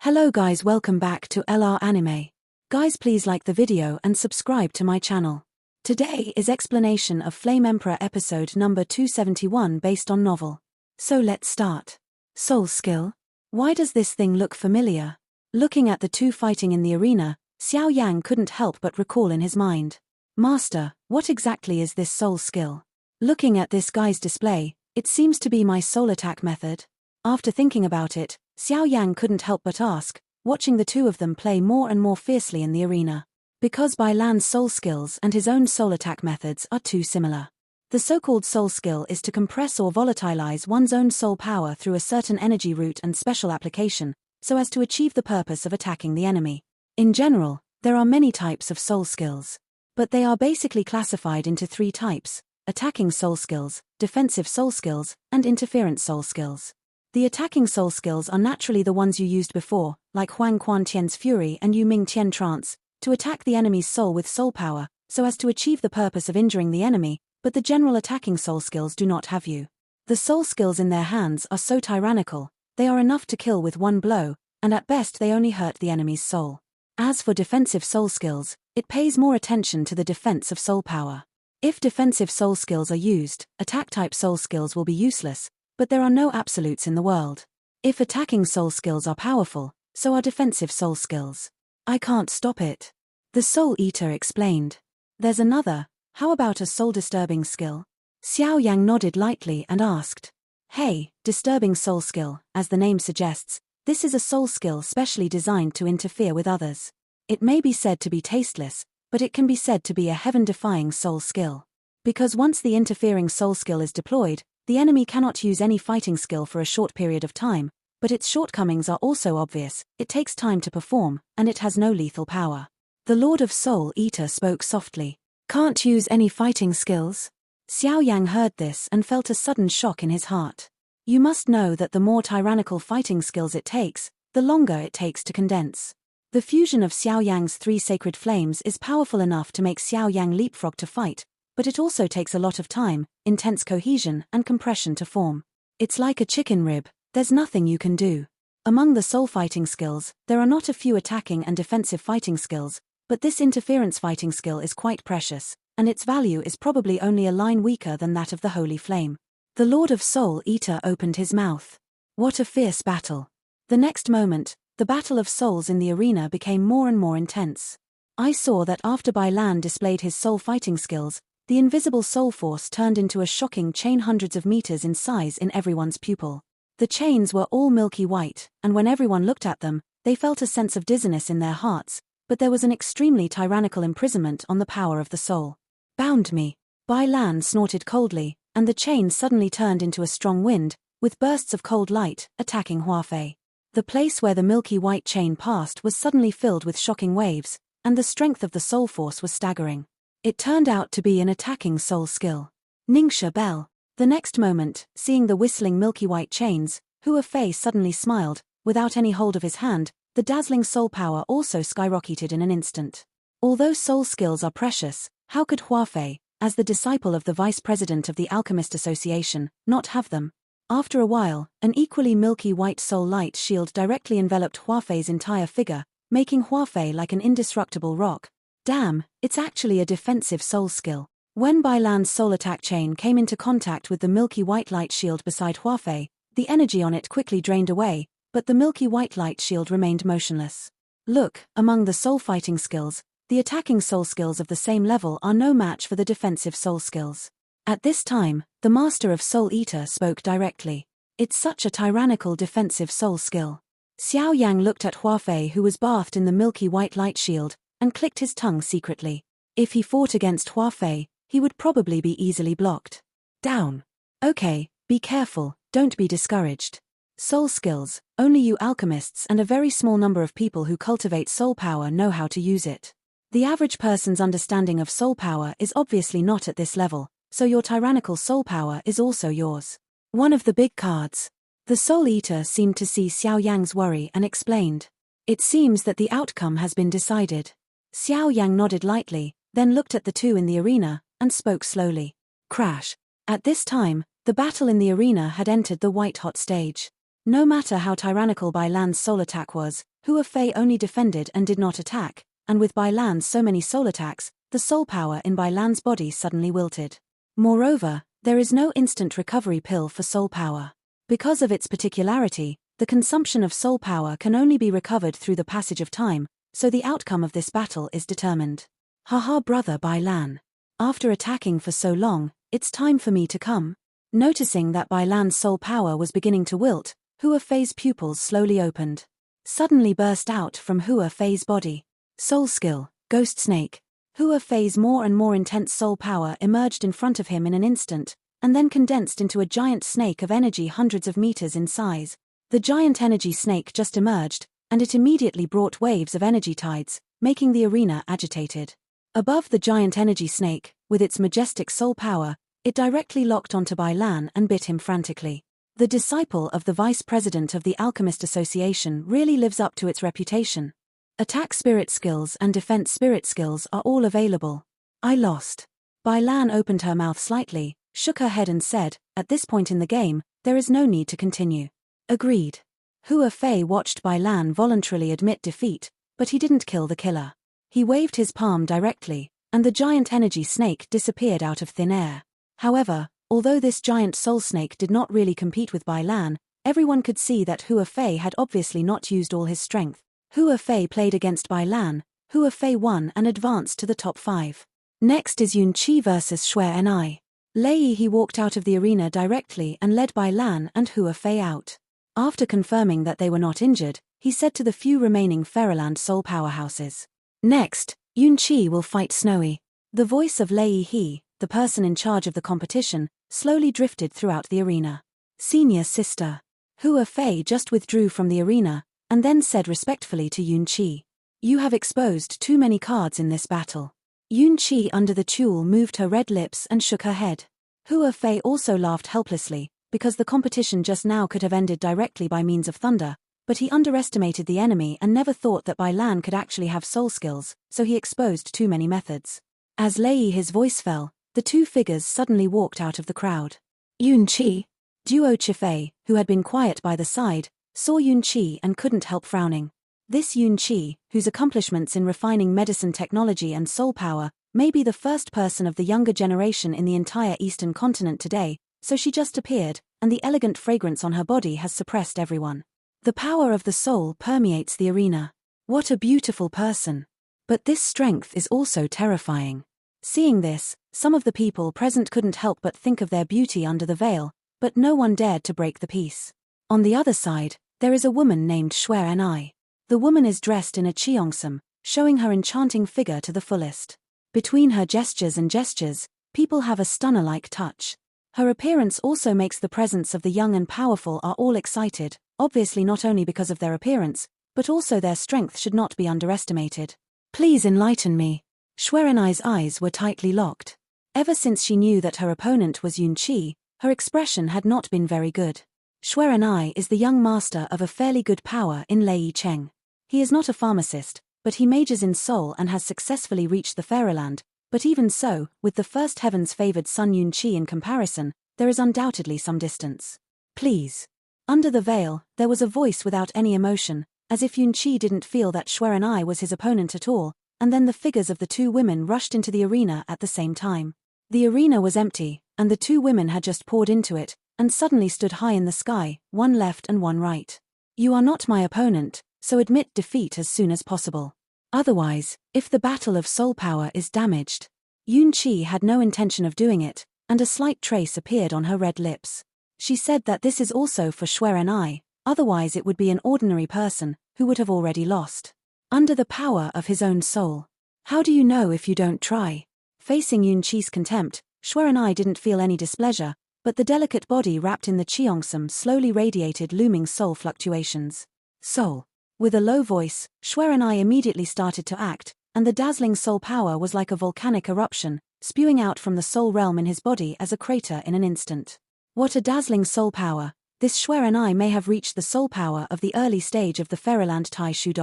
Hello guys, welcome back to LR Anime. Guys, please like the video and subscribe to my channel. Today is explanation of Flame Emperor episode number 271 based on novel. So let's start. Soul skill? Why does this thing look familiar? Looking at the two fighting in the arena, Xiao Yan couldn't help but recall in his mind. Master, what exactly is this soul skill? Looking at this guy's display, it seems to be my soul attack method. After thinking about it, Xiao Yan couldn't help but ask, watching the two of them play more and more fiercely in the arena. Because Bai Lan's soul skills and his own soul attack methods are too similar. The so-called soul skill is to compress or volatilize one's own soul power through a certain energy route and special application, so as to achieve the purpose of attacking the enemy. In general, there are many types of soul skills. But they are basically classified into three types: attacking soul skills, defensive soul skills, and interference soul skills. The attacking soul skills are naturally the ones you used before, like Huang Quan Tian's Fury and Yu Ming Tian Trance, to attack the enemy's soul with soul power, so as to achieve the purpose of injuring the enemy, but the general attacking soul skills do not have you. The soul skills in their hands are so tyrannical, they are enough to kill with one blow, and at best they only hurt the enemy's soul. As for defensive soul skills, it pays more attention to the defense of soul power. If defensive soul skills are used, attack-type soul skills will be useless, but there are no absolutes in the world. If attacking soul skills are powerful, so are defensive soul skills. I can't stop it. The Soul Eater explained. There's another, how about a soul-disturbing skill? Xiao Yang nodded lightly and asked. Hey, disturbing soul skill, as the name suggests, this is a soul skill specially designed to interfere with others. It may be said to be tasteless, but it can be said to be a heaven-defying soul skill. Because once the interfering soul skill is deployed, the enemy cannot use any fighting skill for a short period of time, but its shortcomings are also obvious. It takes time to perform, and it has no lethal power. The Lord of Soul Eater spoke softly. Can't use any fighting skills? Xiao Yang heard this and felt a sudden shock in his heart. You must know that the more tyrannical fighting skills it takes, the longer it takes to condense. The fusion of Xiao Yang's three sacred flames is powerful enough to make Xiao Yang leapfrog to fight, but it also takes a lot of time, intense cohesion, and compression to form. It's like a chicken rib, there's nothing you can do. Among the soul fighting skills, there are not a few attacking and defensive fighting skills, but this interference fighting skill is quite precious, and its value is probably only a line weaker than that of the Holy Flame. The Lord of Soul Eater opened his mouth. What a fierce battle. The next moment, the battle of souls in the arena became more and more intense. I saw that after Bai Lan displayed his soul fighting skills, the invisible soul force turned into a shocking chain hundreds of meters in size in everyone's pupil. The chains were all milky white, and when everyone looked at them, they felt a sense of dizziness in their hearts, but there was an extremely tyrannical imprisonment on the power of the soul. Bound me. Bai Lan snorted coldly, and the chain suddenly turned into a strong wind, with bursts of cold light, attacking Huafei. The place where the milky white chain passed was suddenly filled with shocking waves, and the strength of the soul force was staggering. It turned out to be an attacking soul skill. Ningxia Bell. The next moment, seeing the whistling milky white chains, Huafei suddenly smiled. Without any hold of his hand, the dazzling soul power also skyrocketed in an instant. Although soul skills are precious, how could Huafei, as the disciple of the vice president of the Alchemist Association, not have them? After a while, an equally milky white soul light shield directly enveloped Huafei's entire figure, making Huafei like an indestructible rock. Damn, it's actually a defensive soul skill. When Bai Lan's soul attack chain came into contact with the milky white light shield beside Huafei, the energy on it quickly drained away, but the milky white light shield remained motionless. Look, among the soul fighting skills, the attacking soul skills of the same level are no match for the defensive soul skills. At this time, the Master of Soul Eater spoke directly. It's such a tyrannical defensive soul skill. Xiao Yang looked at Huafei, who was bathed in the milky white light shield, and clicked his tongue secretly. If he fought against Huafei, he would probably be easily blocked. Down. Okay, be careful, don't be discouraged. Soul skills, only you alchemists and a very small number of people who cultivate soul power know how to use it. The average person's understanding of soul power is obviously not at this level, so your tyrannical soul power is also yours. One of the big cards. The Soul Eater seemed to see Xiao Yang's worry and explained. It seems that the outcome has been decided. Xiao Yang nodded lightly, then looked at the two in the arena, and spoke slowly. Crash. At this time, the battle in the arena had entered the white-hot stage. No matter how tyrannical Bai Lan's soul attack was, Hua Fei only defended and did not attack, and with Bai Lan's so many soul attacks, the soul power in Bai Lan's body suddenly wilted. Moreover, there is no instant recovery pill for soul power. Because of its particularity, the consumption of soul power can only be recovered through the passage of time, so the outcome of this battle is determined. Haha, brother Bai Lan. After attacking for so long, it's time for me to come. Noticing that Bai Lan's soul power was beginning to wilt, Hua Fei's pupils slowly opened. Suddenly burst out from Hua Fei's body. Soul skill, Ghost Snake. Hua Fei's more and more intense soul power emerged in front of him in an instant, and then condensed into a giant snake of energy hundreds of meters in size. The giant energy snake just emerged, and it immediately brought waves of energy tides, making the arena agitated. Above the giant energy snake, with its majestic soul power, it directly locked onto Bai Lan and bit him frantically. The disciple of the vice president of the Alchemist Association really lives up to its reputation. Attack spirit skills and defense spirit skills are all available. I lost. Bai Lan opened her mouth slightly, shook her head and said, at this point in the game, there is no need to continue. Agreed. Hua Fei watched Bai Lan voluntarily admit defeat, but he didn't kill the killer. He waved his palm directly, and the giant energy snake disappeared out of thin air. However, although this giant soul snake did not really compete with Bai Lan, everyone could see that Hua Fei had obviously not used all his strength. Hua Fei played against Bai Lan, Hua Fei won and advanced to the top 5. Next is Yuni versus Schwarini. Lei He walked out of the arena directly and led Bai Lan and Hua Fei out. After confirming that they were not injured, he said to the few remaining Fairyland soul powerhouses. Next, Yuni will fight Snowy. The voice of Lei He, the person in charge of the competition, slowly drifted throughout the arena. Senior sister. Hua Fei just withdrew from the arena, and then said respectfully to Yuni, "You have exposed too many cards in this battle." Yuni under the tulle moved her red lips and shook her head. Hua Fei also laughed helplessly, because the competition just now could have ended directly by means of thunder, but he underestimated the enemy and never thought that Bai Lan could actually have soul skills, so he exposed too many methods. As Lei his voice fell, the two figures suddenly walked out of the crowd. Yuni. Duo Chifei, who had been quiet by the side, saw Yuni and couldn't help frowning. This Yuni, whose accomplishments in refining medicine technology and soul power, may be the first person of the younger generation in the entire Eastern continent today, so she just appeared, and the elegant fragrance on her body has suppressed everyone. The power of the soul permeates the arena. What a beautiful person. But this strength is also terrifying. Seeing this, some of the people present couldn't help but think of their beauty under the veil, but no one dared to break the peace. On the other side, there is a woman named Schwarini. The woman is dressed in a cheongsam, showing her enchanting figure to the fullest. Between her gestures and gestures, people have a stunner-like touch. Her appearance also makes the presence of the young and powerful are all excited, obviously not only because of their appearance, but also their strength should not be underestimated. Please enlighten me. Schwarini's eyes were tightly locked. Ever since she knew that her opponent was Yuni, her expression had not been very good. Schwarini is the young master of a fairly good power in Lei Cheng. He is not a pharmacist, but he majors in soul and has successfully reached the Fairyland, but even so, with the first heaven's favored son Yuni in comparison, there is undoubtedly some distance. Please. Under the veil, there was a voice without any emotion, as if Yuni didn't feel that Schwarini was his opponent at all, and then the figures of the two women rushed into the arena at the same time. The arena was empty, and the two women had just poured into it, and suddenly stood high in the sky, one left and one right. You are not my opponent, so admit defeat as soon as possible. Otherwise, if the battle of soul power is damaged. Yuni had no intention of doing it, and a slight trace appeared on her red lips. She said that this is also for Schwarini, otherwise it would be an ordinary person, who would have already lost. Under the power of his own soul. How do you know if you don't try? Facing Yuni's contempt, Schwarini didn't feel any displeasure, but the delicate body wrapped in the cheongsam slowly radiated looming soul fluctuations. Soul. With a low voice, Schwarini immediately started to act, and the dazzling soul power was like a volcanic eruption, spewing out from the soul realm in his body as a crater in an instant. What a dazzling soul power! This Schwarini may have reached the soul power of the early stage of the Fairyland Taishu.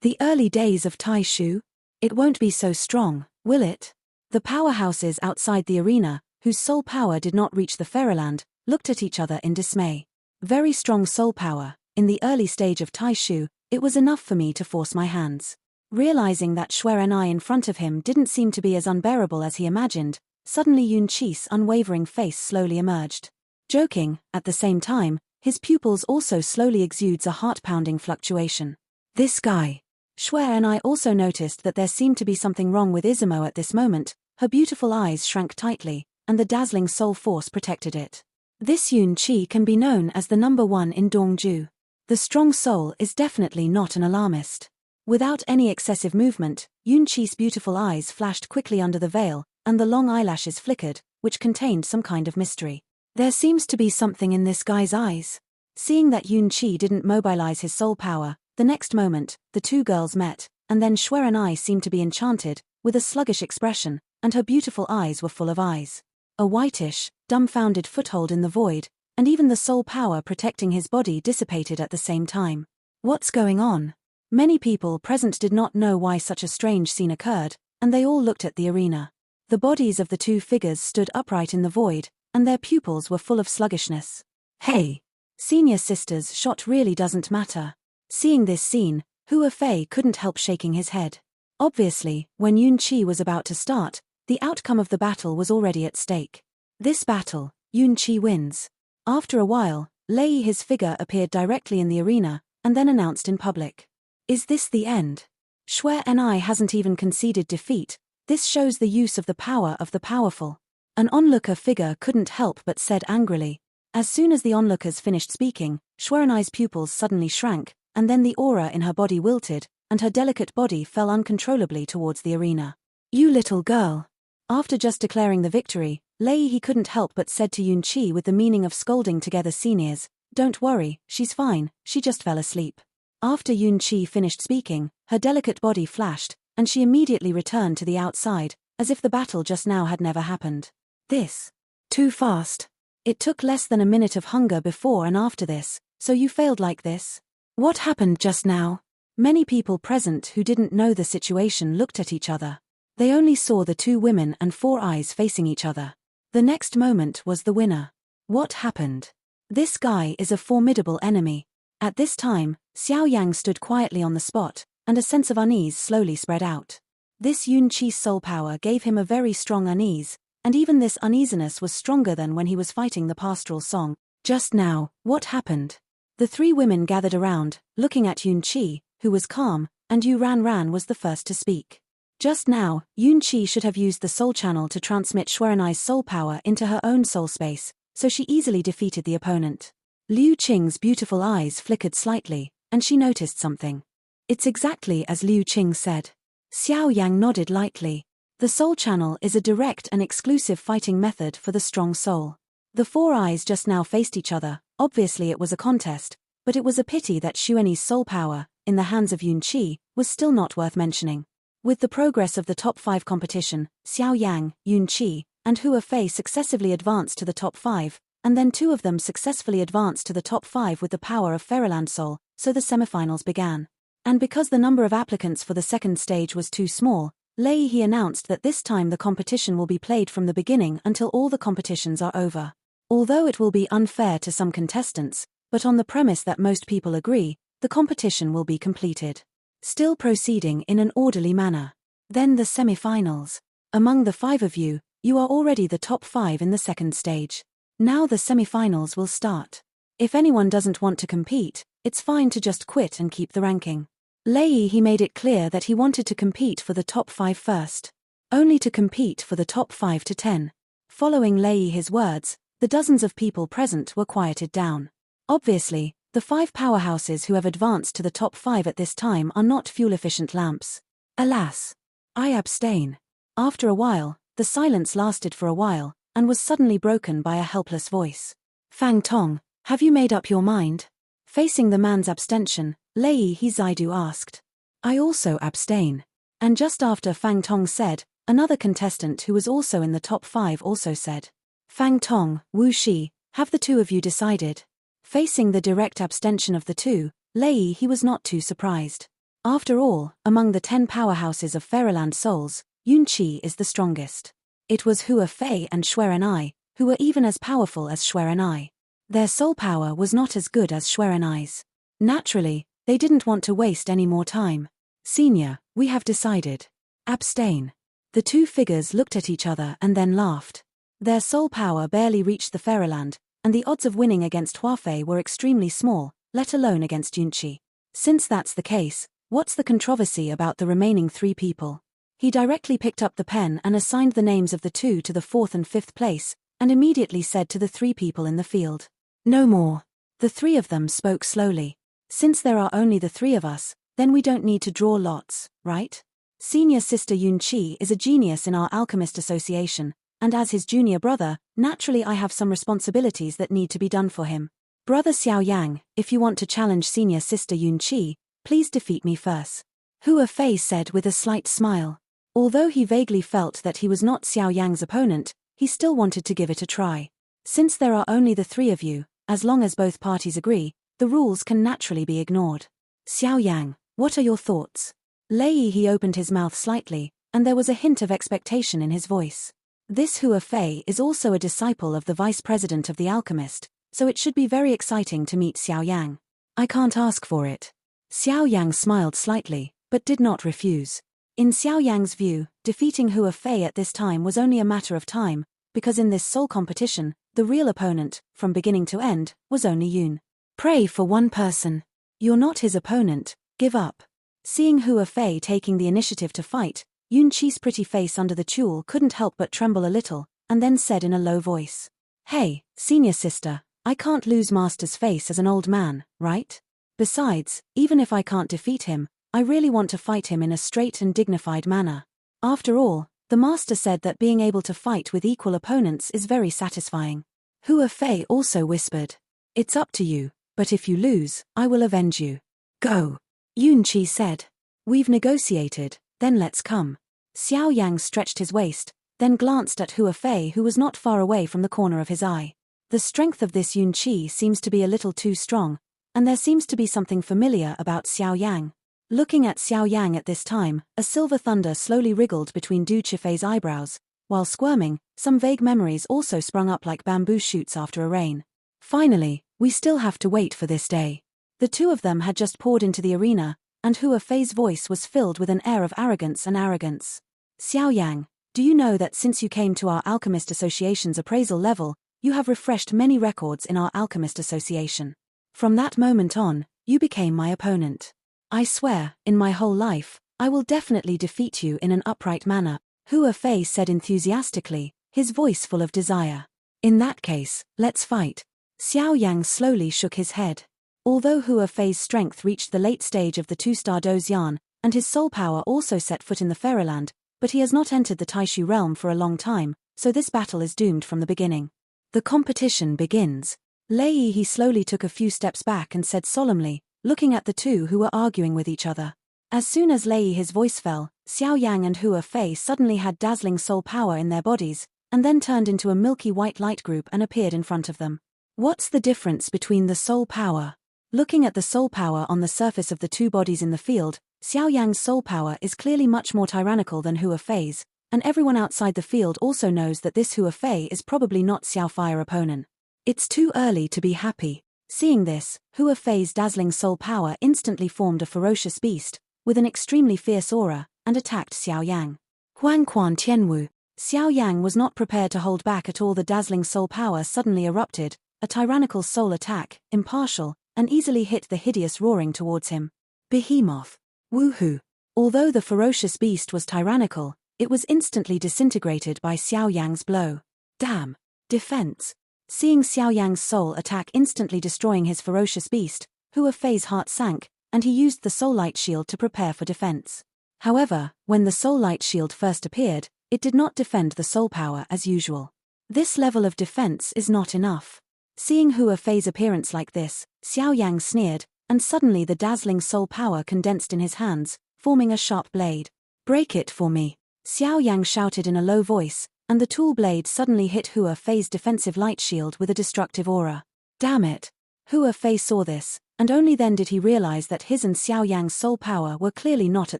The early days of Taishu? It won't be so strong, will it? The powerhouses outside the arena, whose soul power did not reach the Fairyland, looked at each other in dismay. Very strong soul power. In the early stage of Taishu, it was enough for me to force my hands. Realizing that Schwarini in front of him didn't seem to be as unbearable as he imagined, suddenly Yunqi's unwavering face slowly emerged. Joking, at the same time, his pupils also slowly exudes a heart-pounding fluctuation. This guy. Schwarini also noticed that there seemed to be something wrong with Izumo at this moment. Her beautiful eyes shrank tightly, and the dazzling soul force protected it. This Yunqi can be known as the number one in Dongju. The strong soul is definitely not an alarmist. Without any excessive movement, Yunqi's beautiful eyes flashed quickly under the veil, and the long eyelashes flickered, which contained some kind of mystery. There seems to be something in this guy's eyes. Seeing that Yunqi didn't mobilize his soul power, the next moment, the two girls met, and then Schwarini seemed to be enchanted, with a sluggish expression, and her beautiful eyes were full of eyes. A whitish, dumbfounded foothold in the void, and even the soul power protecting his body dissipated at the same time. What's going on? Many people present did not know why such a strange scene occurred, and they all looked at the arena. The bodies of the two figures stood upright in the void, and their pupils were full of sluggishness. Hey! Senior sister's shot really doesn't matter. Seeing this scene, Hua Fei couldn't help shaking his head. Obviously, when Yunqi was about to start, the outcome of the battle was already at stake. This battle, Yunqi wins. After a while, Lei his figure appeared directly in the arena, and then announced in public. Is this the end? Schwarini hasn't even conceded defeat. This shows the use of the power of the powerful. An onlooker figure couldn't help but said angrily. As soon as the onlookers finished speaking, Schwarini's pupils suddenly shrank, and then the aura in her body wilted, and her delicate body fell uncontrollably towards the arena. You little girl. After just declaring the victory, Lei he couldn't help but said to Yunqi with the meaning of scolding together seniors, don't worry, she's fine, she just fell asleep. After Yunqi finished speaking, her delicate body flashed, and she immediately returned to the outside, as if the battle just now had never happened. This. Too fast. It took less than a minute of hunger before and after this, so you failed like this? What happened just now? Many people present who didn't know the situation looked at each other. They only saw the two women and four eyes facing each other. The next moment was the winner. What happened? This guy is a formidable enemy. At this time, Xiao Yan stood quietly on the spot, and a sense of unease slowly spread out. This Yunqi's soul power gave him a very strong unease, and even this uneasiness was stronger than when he was fighting the pastoral song. Just now, what happened? The three women gathered around, looking at Yunqi, who was calm, and Yu Ran was the first to speak. Just now, Yunqi should have used the soul channel to transmit Schwarini's soul power into her own soul space, so she easily defeated the opponent. Liu Qing's beautiful eyes flickered slightly, and she noticed something. It's exactly as Liu Qing said. Xiao Yang nodded lightly. The soul channel is a direct and exclusive fighting method for the strong soul. The four eyes just now faced each other. Obviously it was a contest, but it was a pity that Schwarini's soul power, in the hands of Yunqi, was still not worth mentioning. With the progress of the top 5 competition, Xiao Yang, Yunqi, and Hua Fei successively advanced to the top 5, and then 2 of them successfully advanced to the top 5 with the power of Fairyland Soul, so the semifinals began. And because the number of applicants for the second stage was too small, Lei he announced that this time the competition will be played from the beginning until all the competitions are over. Although it will be unfair to some contestants, but on the premise that most people agree, the competition will be completed. Still proceeding in an orderly manner. Then the semi-finals. Among the 5 of you, you are already the top 5 in the second stage. Now the semi-finals will start. If anyone doesn't want to compete, it's fine to just quit and keep the ranking. Lei he made it clear that he wanted to compete for the top 5 first. Only to compete for the top 5 to 10. Following Lei his words, the dozens of people present were quieted down. Obviously, the 5 powerhouses who have advanced to the top 5 at this time are not fuel-efficient lamps. Alas! I abstain. After a while, the silence lasted for a while, and was suddenly broken by a helpless voice. Fang Tong, have you made up your mind? Facing the man's abstention, Lei he Zaidu asked. I also abstain. And just after Fang Tong said, another contestant who was also in the top 5 also said. Fang Tong, Wu Shi, have the 2 of you decided? Facing the direct abstention of the 2, Lei he was not too surprised. After all, among the 10 powerhouses of Fairyland Souls, Yunqi is the strongest. It was Hua Fei and Schwarini, who were even as powerful as Schwarini. Their soul power was not as good as Schwarini's. Naturally, they didn't want to waste any more time. Senior, we have decided. Abstain. The two figures looked at each other and then laughed. Their soul power barely reached the fairyland, and the odds of winning against Huafei were extremely small, let alone against Yunqi. Since that's the case, what's the controversy about the remaining 3 people? He directly picked up the pen and assigned the names of the 2 to the 4th and 5th place, and immediately said to the 3 people in the field, "No more." The 3 of them spoke slowly. "Since there are only the 3 of us, then we don't need to draw lots, right? Senior sister Yunqi is a genius in our alchemist association, and as his junior brother, naturally I have some responsibilities that need to be done for him. Brother Xiao Yang, if you want to challenge senior sister Yunqi, please defeat me first." Huafei said with a slight smile. Although he vaguely felt that he was not Xiao Yang's opponent, he still wanted to give it a try. Since there are only the 3 of you, as long as both parties agree, the rules can naturally be ignored. Xiao Yang, what are your thoughts? He opened his mouth slightly, and there was a hint of expectation in his voice. This Huafei is also a disciple of the vice president of the alchemist, so it should be very exciting to meet Xiao Yang. I can't ask for it. Xiao Yang smiled slightly, but did not refuse. In Xiao Yang's view, defeating Huafei at this time was only a matter of time, because in this soul competition, the real opponent, from beginning to end, was only Yun. Pray for one person. You're not his opponent, give up. Seeing Huafei taking the initiative to fight, Yunqi's pretty face under the tulle couldn't help but tremble a little, and then said in a low voice, "Hey, senior sister, I can't lose Master's face as an old man, right? Besides, even if I can't defeat him, I really want to fight him in a straight and dignified manner. After all, the Master said that being able to fight with equal opponents is very satisfying." Huafei also whispered, "It's up to you, but if you lose, I will avenge you. Go." Yunqi said, "We've negotiated, then let's come." Xiao Yang stretched his waist, then glanced at Huafei, who was not far away from the corner of his eye. The strength of this Yunqi seems to be a little too strong, and there seems to be something familiar about Xiao Yang. Looking at Xiao Yang at this time, a silver thunder slowly wriggled between Du Qifei's eyebrows. While squirming, some vague memories also sprung up like bamboo shoots after a rain. Finally, we still have to wait for this day. The 2 of them had just poured into the arena, and Huafei's voice was filled with an air of arrogance. "Xiao Yang, do you know that since you came to our Alchemist Association's appraisal level, you have refreshed many records in our Alchemist Association? From that moment on, you became my opponent. I swear, in my whole life, I will definitely defeat you in an upright manner," Huafei said enthusiastically, his voice full of desire. "In that case, let's fight." Xiao Yang slowly shook his head. Although Huafei's strength reached the late stage of the 2-star Dozian, and his soul power also set foot in the fairyland, but he has not entered the Taishu realm for a long time, so this battle is doomed from the beginning. The competition begins. He slowly took a few steps back and said solemnly, looking at the 2 who were arguing with each other. As soon as his voice fell, Xiao Yang and Huafei suddenly had dazzling soul power in their bodies, and then turned into a milky white light group and appeared in front of them. What's the difference between the soul power? Looking at the soul power on the surface of the 2 bodies in the field, Xiao Yang's soul power is clearly much more tyrannical than Huafei's, and everyone outside the field also knows that this Huafei is probably not Xiao Fire's opponent. It's too early to be happy. Seeing this, Huafei's dazzling soul power instantly formed a ferocious beast, with an extremely fierce aura, and attacked Xiao Yang. Huang Quan Tianwu. Xiao Yang was not prepared to hold back at all. The dazzling soul power suddenly erupted, a tyrannical soul attack, impartial, and easily hit the hideous roaring towards him. Behemoth. Woohoo. Although the ferocious beast was tyrannical, it was instantly disintegrated by Xiao Yang's blow. Damn. Defense. Seeing Xiao Yang's soul attack instantly destroying his ferocious beast, Huafei's heart sank, and he used the soul light shield to prepare for defense. However, when the soul light shield first appeared, it did not defend the soul power as usual. This level of defense is not enough. Seeing Huafei's appearance like this, Xiao Yang sneered, and suddenly the dazzling soul power condensed in his hands, forming a sharp blade. "Break it for me," Xiao Yang shouted in a low voice, and the tool blade suddenly hit Huafei's defensive light shield with a destructive aura. Damn it! Huafei saw this, and only then did he realize that his and Xiao Yang's soul power were clearly not at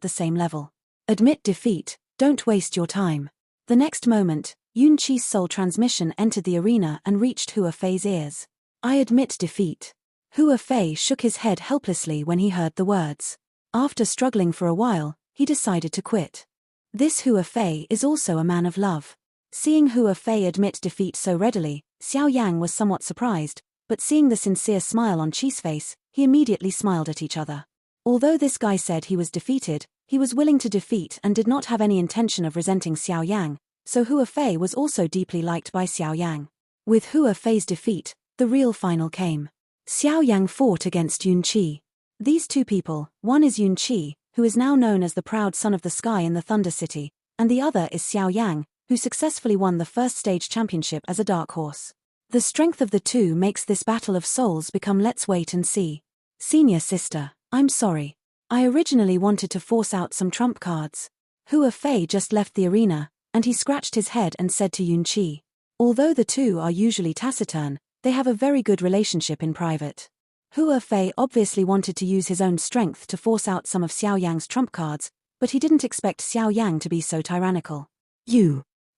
the same level. Admit defeat, don't waste your time. The next moment, Yunqi's soul transmission entered the arena and reached Huafei's ears. I admit defeat. Hua Fei shook his head helplessly when he heard the words. After struggling for a while, he decided to quit. This Hua Fei is also a man of love. Seeing Hua Fei admit defeat so readily, Xiao Yang was somewhat surprised, but seeing the sincere smile on Qi's face, he immediately smiled at each other. Although this guy said he was defeated, he was willing to defeat and did not have any intention of resenting Xiao Yang, so Hua Fei was also deeply liked by Xiao Yang. With Hua Fei's defeat, the real final came. Xiao Yang fought against Yun Qi. These two people, one is Yun Qi, who is now known as the proud son of the sky in the Thunder City, and the other is Xiao Yang, who successfully won the first stage championship as a dark horse. The strength of the two makes this battle of souls become let's wait and see. Senior sister, I'm sorry. I originally wanted to force out some trump cards. Hua Fei just left the arena, and he scratched his head and said to Yun Qi. Although the two are usually taciturn, they have a very good relationship in private. Hua Fei obviously wanted to use his own strength to force out some of Xiao Yang's trump cards, but he didn't expect Xiao Yang to be so tyrannical.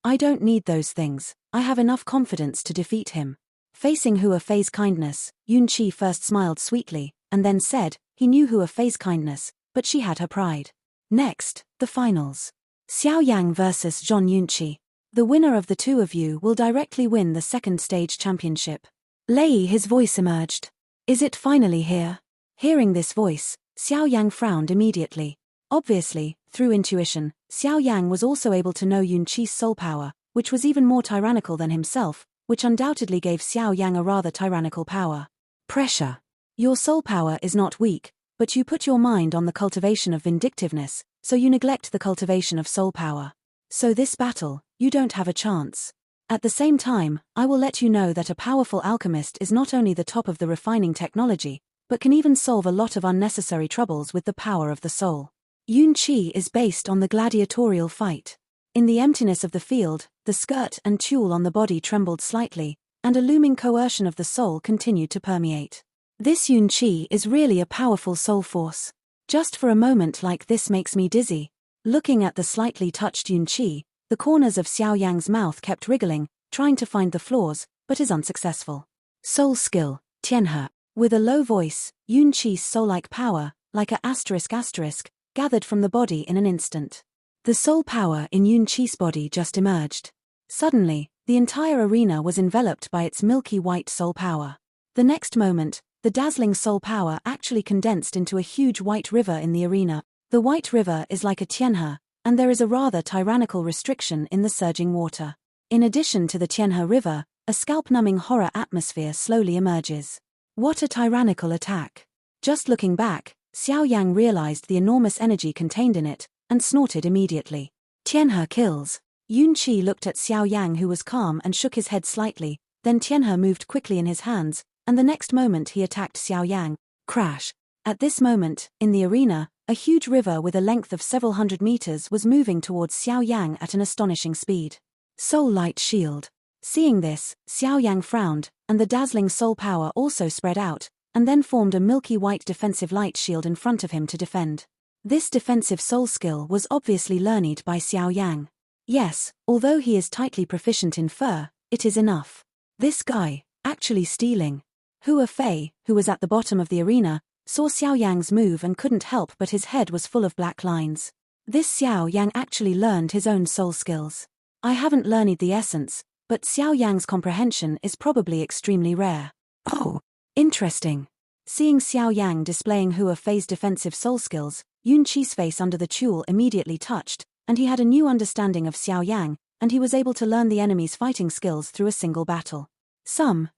I don't need those things, I have enough confidence to defeat him. Facing Hua Fei's kindness, Yun Qi first smiled sweetly, and then said, he knew Hua Fei's kindness, but she had her pride. Next, the finals. Xiao Yang vs John Yunqi. The winner of the two of you will directly win the second stage championship. Lei, his voice emerged. Is it finally here? Hearing this voice, Xiao Yang frowned immediately. Obviously, through intuition, Xiao Yang was also able to know Yun Qi's soul power, which was even more tyrannical than himself, which undoubtedly gave Xiao Yang a rather tyrannical power. Pressure. Your soul power is not weak, but you put your mind on the cultivation of vindictiveness, so you neglect the cultivation of soul power. So this battle, you don't have a chance. At the same time, I will let you know that a powerful alchemist is not only the top of the refining technology, but can even solve a lot of unnecessary troubles with the power of the soul. Yun Qi is based on the gladiatorial fight. In the emptiness of the field, the skirt and tulle on the body trembled slightly, and a looming coercion of the soul continued to permeate. This Yun Qi is really a powerful soul force. Just for a moment like this makes me dizzy. Looking at the slightly touched Yun Qi, the corners of Xiao Yang's mouth kept wriggling, trying to find the flaws, but is unsuccessful. Soul skill, Tianhe. With a low voice, Yun Qi's soul-like power, like a ***, gathered from the body in an instant. The soul power in Yun Qi's body just emerged. Suddenly, the entire arena was enveloped by its milky white soul power. The next moment, the dazzling soul power actually condensed into a huge white river in the arena. The white river is like a Tianhe, and there is a rather tyrannical restriction in the surging water. In addition to the Tianhe River, a scalp-numbing horror atmosphere slowly emerges. What a tyrannical attack! Just looking back, Xiao Yang realized the enormous energy contained in it, and snorted immediately. Tianhe kills. Yun Qi looked at Xiao Yang, who was calm, and shook his head slightly, then Tianhe moved quickly in his hands, and the next moment he attacked Xiao Yang. Crash! At this moment, in the arena, a huge river with a length of several hundred meters was moving towards Xiao Yang at an astonishing speed. Soul Light Shield. Seeing this, Xiao Yang frowned, and the dazzling soul power also spread out, and then formed a milky white defensive light shield in front of him to defend. This defensive soul skill was obviously learned by Xiao Yang. Yes, although he is tightly proficient in fur, it is enough. This guy, actually stealing. Hua Fei, who was at the bottom of the arena, saw Xiao Yang's move and couldn't help but his head was full of black lines. This Xiao Yang actually learned his own soul skills. I haven't learned the essence, but Xiao Yang's comprehension is probably extremely rare. Oh, interesting. Seeing Xiao Yang displaying Hua Fei's defensive soul skills, Yun Qi's face under the tulle immediately touched, and he had a new understanding of Xiao Yang, and he was able to learn the enemy's fighting skills through a single battle.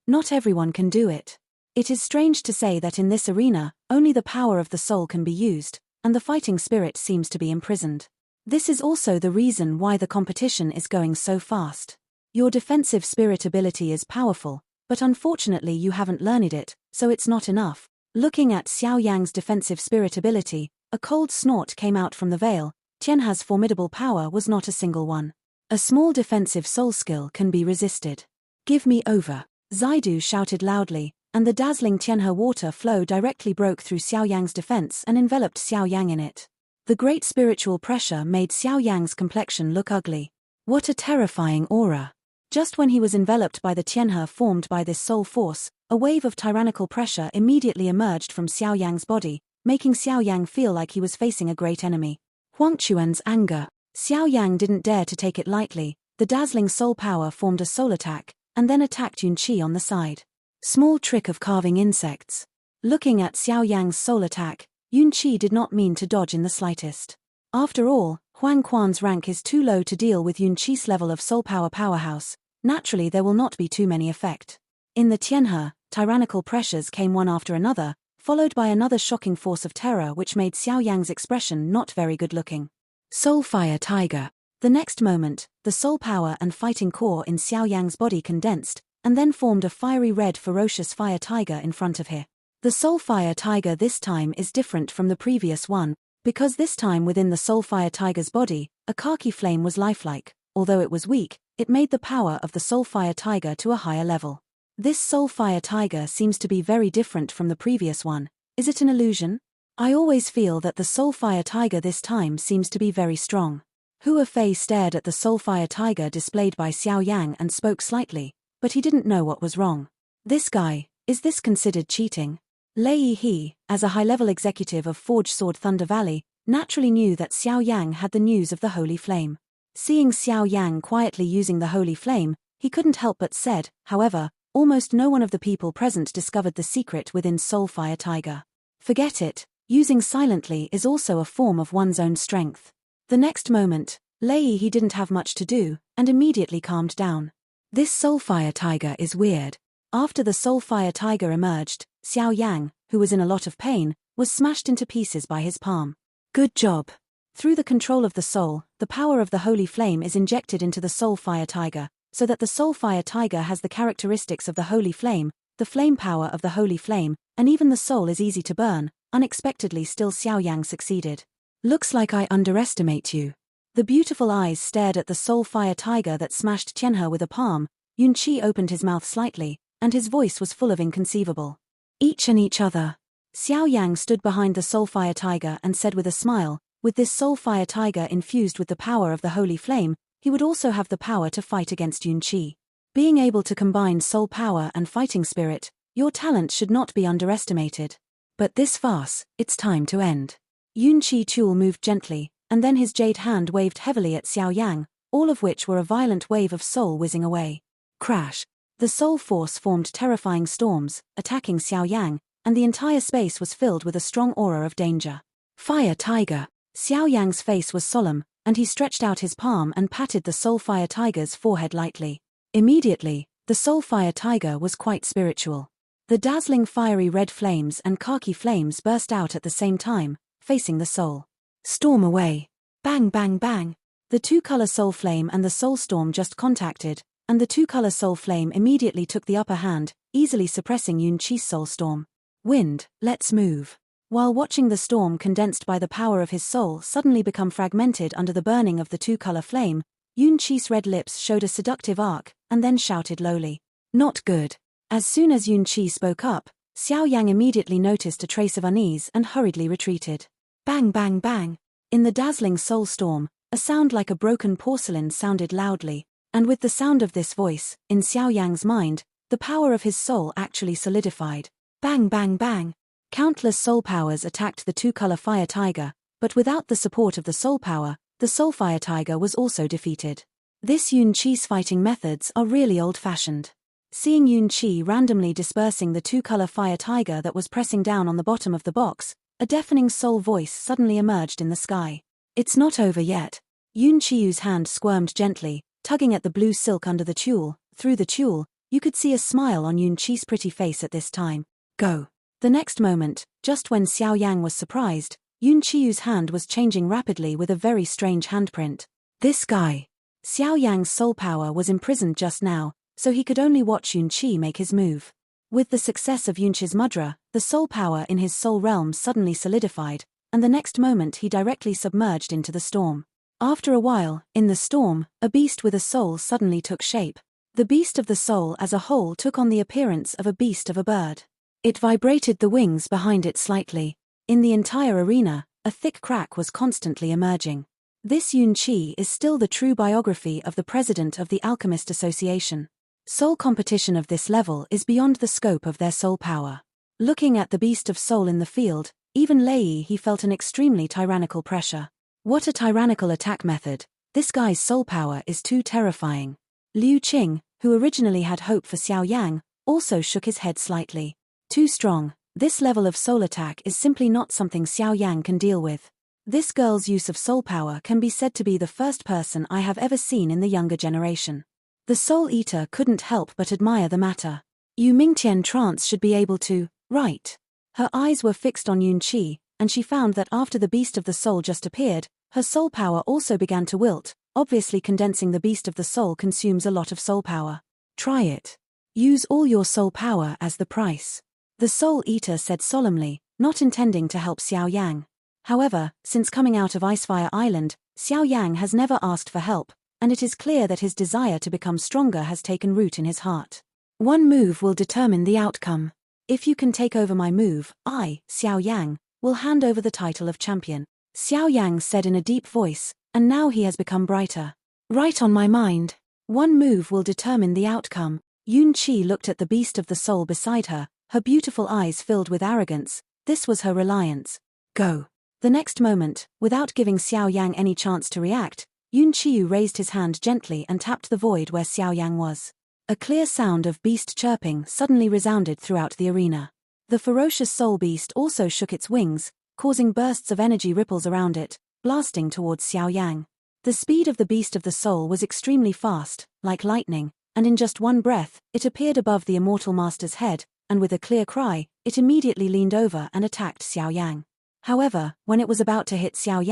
Not everyone can do it. It is strange to say that in this arena, only the power of the soul can be used, and the fighting spirit seems to be imprisoned. This is also the reason why the competition is going so fast. Your defensive spirit ability is powerful, but unfortunately you haven't learned it, so it's not enough. Looking at Xiao Yang's defensive spirit ability, a cold snort came out from the veil. Tianhe's formidable power was not a single one. A small defensive soul skill can be resisted. Give me over. Zaidu shouted loudly, and the dazzling Tianhe water flow directly broke through Xiao Yang's defense and enveloped Xiao Yang in it. The great spiritual pressure made Xiao Yang's complexion look ugly. What a terrifying aura. Just when he was enveloped by the Tianhe formed by this soul force, A wave of tyrannical pressure immediately emerged from Xiao Yang's body, making Xiao Yang feel like he was facing a great enemy. Huangquan's anger. Xiao Yang didn't dare to take it lightly. The dazzling soul power formed a soul attack, and then attacked Yunqi on the side. Small trick of carving insects. Looking at Xiao Yang's soul attack, Yunqi did not mean to dodge in the slightest. After all, Huangquan's rank is too low to deal with Yunqi's level of soul power powerhouse. Naturally there will not be too many effect. In the Tianhe, tyrannical pressures came one after another, followed by another shocking force of terror which made Xiao Yang's expression not very good looking. Soul Fire Tiger. The next moment, the soul power and fighting core in Xiao Yang's body condensed, and then formed a fiery red ferocious fire tiger in front of her. The Soul Fire Tiger this time is different from the previous one, because this time within the Soul Fire Tiger's body, a khaki flame was lifelike. Although it was weak, it made the power of the Soul Fire Tiger to a higher level. This Soul Fire Tiger seems to be very different from the previous one. Is it an illusion? I always feel that the Soul Fire Tiger this time seems to be very strong. Hua Fei stared at the Soul Fire Tiger displayed by Xiao Yang and spoke slightly, but he didn't know what was wrong. This guy, is this considered cheating? Lei He, as a high-level executive of Forge Sword Thunder Valley, naturally knew that Xiao Yang had the news of the Holy Flame. Seeing Xiao Yang quietly using the Holy Flame, he couldn't help but said, however, almost no one of the people present discovered the secret within Soul Fire Tiger. Forget it, using silently is also a form of one's own strength. The next moment, Lei He didn't have much to do, and immediately calmed down. This Soul Fire Tiger is weird. After the Soul Fire Tiger emerged, Xiao Yang, who was in a lot of pain, was smashed into pieces by his palm. Good job. Through the control of the soul, the power of the Holy Flame is injected into the Soul Fire Tiger, so that the Soul Fire Tiger has the characteristics of the Holy Flame, the flame power of the Holy Flame, and even the soul is easy to burn. Unexpectedly still Xiao Yang succeeded. Looks like I underestimate you. The beautiful eyes stared at the Soul Fire Tiger that smashed Tianhe with a palm. Yunqi opened his mouth slightly, and his voice was full of inconceivable. Each other. Xiao Yang stood behind the Soul Fire Tiger and said with a smile, with this Soul Fire Tiger infused with the power of the Holy Flame, he would also have the power to fight against Yunqi. Being able to combine soul power and fighting spirit, your talent should not be underestimated. But this farce, it's time to end. Yunqi Tuol moved gently, and then his jade hand waved heavily at Xiao Yang, all of which were a violent wave of soul whizzing away. Crash. The soul force formed terrifying storms, attacking Xiao Yang, and the entire space was filled with a strong aura of danger. Fire Tiger. Xiao Yang's face was solemn, and he stretched out his palm and patted the Soul Fire Tiger's forehead lightly. Immediately, the Soul Fire Tiger was quite spiritual. The dazzling fiery red flames and khaki flames burst out at the same time, facing the soul. Storm away. Bang bang bang. The two-color soul flame and the soul storm just contacted, and the two-color soul flame immediately took the upper hand, easily suppressing Yunqi's soul storm. Wind, let's move. While watching the storm condensed by the power of his soul suddenly become fragmented under the burning of the two-color flame, Yunqi's red lips showed a seductive arc, and then shouted lowly. Not good. As soon as Yunqi spoke up, Xiao Yang immediately noticed a trace of unease and hurriedly retreated. Bang bang bang. In the dazzling soul storm, a sound like a broken porcelain sounded loudly, and with the sound of this voice, in Xiao Yang's mind, the power of his soul actually solidified. Bang bang bang. Countless soul powers attacked the two-color fire tiger, but without the support of the soul power, the Soul Fire Tiger was also defeated. This Yunqi's fighting methods are really old-fashioned. Seeing Yunqi randomly dispersing the two-color fire tiger that was pressing down on the bottom of the box, a deafening soul voice suddenly emerged in the sky. It's not over yet. Yunqi's hand squirmed gently, tugging at the blue silk under the tulle. Through the tulle, you could see a smile on Yunqi's pretty face at this time. Go. The next moment, just when Xiao Yang was surprised, Yunqi's hand was changing rapidly with a very strange handprint. This guy. Xiao Yang's soul power was imprisoned just now, so he could only watch Yunqi make his move. With the success of Yunqi's mudra, the soul power in his soul realm suddenly solidified, and the next moment he directly submerged into the storm. After a while, in the storm, a beast with a soul suddenly took shape. The beast of the soul as a whole took on the appearance of a beast of a bird. It vibrated the wings behind it slightly. In the entire arena, a thick crack was constantly emerging. This Yunqi is still the true biography of the president of the Alchemist Association. Soul competition of this level is beyond the scope of their soul power. Looking at the beast of soul in the field, even he felt an extremely tyrannical pressure. What a tyrannical attack method. This guy's soul power is too terrifying. Liu Qing, who originally had hope for Xiao Yang, also shook his head slightly. Too strong. This level of soul attack is simply not something Xiao Yang can deal with. This girl's use of soul power can be said to be the first person I have ever seen in the younger generation. The Soul Eater couldn't help but admire the matter. Yu Mingtian trance should be able to, right? Her eyes were fixed on Yun Qi, and she found that after the beast of the soul just appeared, her soul power also began to wilt. Obviously condensing the beast of the soul consumes a lot of soul power. Try it. Use all your soul power as the price. The Soul Eater said solemnly, not intending to help Xiao Yang. However, since coming out of Icefire Island, Xiao Yang has never asked for help, and it is clear that his desire to become stronger has taken root in his heart. One move will determine the outcome. If you can take over my move, I, Xiao Yang, will hand over the title of champion. Xiao Yang said in a deep voice, and now he has become brighter. Right on my mind. One move will determine the outcome. Yun Qi looked at the beast of the soul beside her, her beautiful eyes filled with arrogance. This was her reliance. Go. The next moment, without giving Xiao Yang any chance to react, Yun Qiu raised his hand gently and tapped the void where Xiao Yang was. A clear sound of beast chirping suddenly resounded throughout the arena. The ferocious soul beast also shook its wings, causing bursts of energy ripples around it, blasting towards Xiao Yang. The speed of the beast of the soul was extremely fast, like lightning, and in just one breath, it appeared above the immortal master's head, and with a clear cry, it immediately leaned over and attacked Xiao Yang. However, when it was about to hit Xiao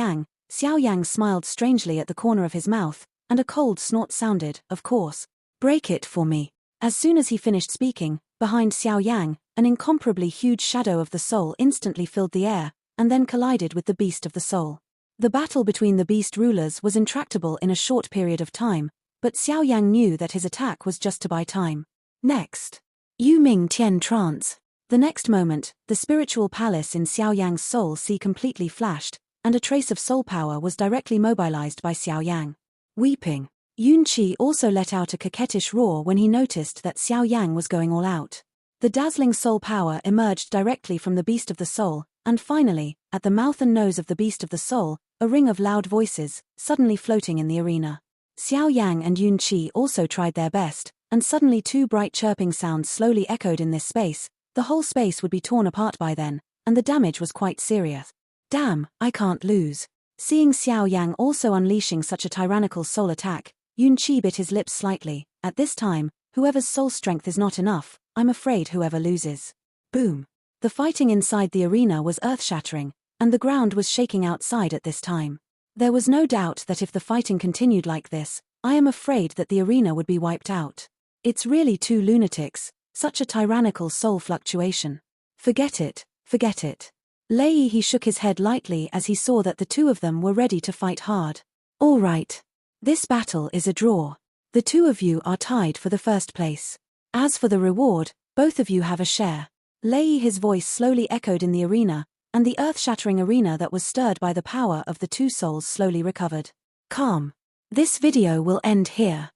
Yang smiled strangely at the corner of his mouth, and a cold snort sounded, of course. Break it for me. As soon as he finished speaking, behind Xiao Yang, an incomparably huge shadow of the soul instantly filled the air, and then collided with the beast of the soul. The battle between the beast rulers was intractable in a short period of time, but Xiao Yang knew that his attack was just to buy time. Next. Yu Ming Tian trance. The next moment, the spiritual palace in Xiao Yang's soul sea completely flashed, and a trace of soul power was directly mobilized by Xiao Yang. Weeping. Yun Qi also let out a coquettish roar when he noticed that Xiao Yang was going all out. The dazzling soul power emerged directly from the beast of the soul, and finally, at the mouth and nose of the beast of the soul, a ring of loud voices, suddenly floating in the arena. Xiao Yang and Yun Qi also tried their best, and suddenly two bright chirping sounds slowly echoed in this space. The whole space would be torn apart by then, and the damage was quite serious. Damn, I can't lose. Seeing Xiao Yang also unleashing such a tyrannical soul attack, Yun Qi bit his lips slightly. At this time, whoever's soul strength is not enough, I'm afraid whoever loses. Boom. The fighting inside the arena was earth-shattering, and the ground was shaking outside at this time. There was no doubt that if the fighting continued like this, I am afraid that the arena would be wiped out. It's really two lunatics. Such a tyrannical soul fluctuation. Forget it, forget it. He shook his head lightly as he saw that the two of them were ready to fight hard. All right. This battle is a draw. The two of you are tied for the first place. As for the reward, both of you have a share. His voice slowly echoed in the arena, and the earth-shattering arena that was stirred by the power of the two souls slowly recovered. Calm. This video will end here.